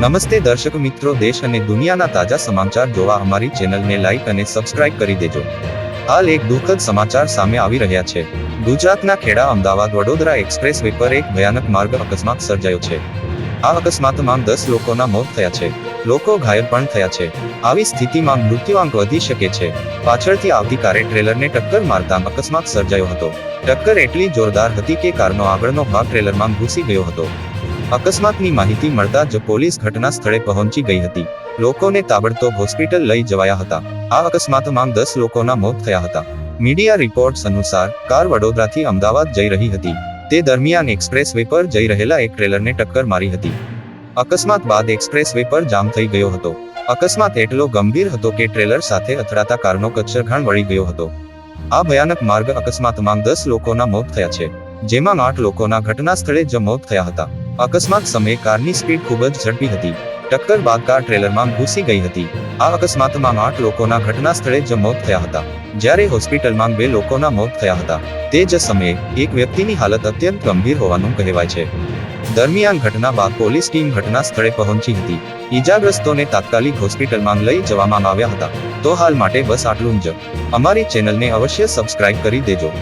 નમસ્તે દર્શક મિત્રો, દેશ અને દુનિયાના તાજા સમાચાર જોવા અમારી ચેનલને લાઈક અને સબસ્ક્રાઇબ કરી દેજો. હાલ એક દુઃખદ સમાચાર સામે આવી રહ્યા છે. ગુજરાતના ખેડા અમદાવાદ વડોદરા એક્સપ્રેસ વે પર એક ભયાનક માર્ગ અકસ્માત સર્જાયો છે. આ અકસ્માતમાં 10 લોકોના મોત થયા છે. લોકો ઘાયલ પણ થયા છે. આવી સ્થિતિમાં મૃત્યુઆંક વધી શકે છે. પાછળથી આવતી કારે ટ્રેલરને ટક્કર મારતા અકસ્માત સર્જાયો હતો. ટક્કર એટલી જોરદાર હતી કે કારનો આગળનો ભાગ ટ્રેલરમાં ઘૂસી ગયો હતો. અકસ્માતની માહિતી મળતા જ પોલીસ ઘટના સ્થળે પહોંચી ગઈ હતી. લોકોને તાબડતોબ હોસ્પિટલ લઈ જવાયા હતા. આ અકસ્માતમાં 10 લોકોના મોત થયા હતા. મીડિયા રિપોર્ટ્સ અનુસાર કાર વડોદરાથી અમદાવાદ જઈ રહી હતી. તે દરમિયાન એક્સપ્રેસ વે પર જઈ રહેલા એક ટ્રેલરને ટક્કર મારી હતી. અકસ્માત બાદ એક્સપ્રેસ વે પર જામ થઈ ગયો હતો. અકસ્માત એટલો ગંભીર હતો કે ટ્રેલર સાથે અથડાતા કારનો કચ્છરઘાણ વળી ગયો હતો. આ ભયાનક માર્ગ અકસ્માતમાં 10 લોકોના મોત થયા છે, જેમાં 8 લોકોના ઘટના સ્થળે જ મોત થયા હતા. અકસ્માત સમયે કારની સ્પીડ ખૂબ જ ઝડપી હતી. ટક્કર બાદ કાર ટ્રેલરમાં ઘૂસી ગઈ હતી. આ અકસ્માતમાં 8 લોકોના ઘટના સ્થળે જ મોત થયા હતા, જ્યારે હોસ્પિટલમાં 2 લોકોના મોત થયા હતા. તે જ સમયે એક વ્યક્તિની હાલત અત્યંત ગંભીર હોવાનું કહેવાય છે. દરમિયાન ઘટના બાદ પોલીસ ટીમ ઘટના સ્થળે પહોંચી હતી. ઈજાગ્રસ્તોને તાત્કાલિક હોસ્પિટલમાં લઈ જવામાં આવ્યા હતા. તો હાલ માટે બસ આટલું જ. અમારી ચેનલને અવશ્ય સબસ્ક્રાઇબ કરી દેજો.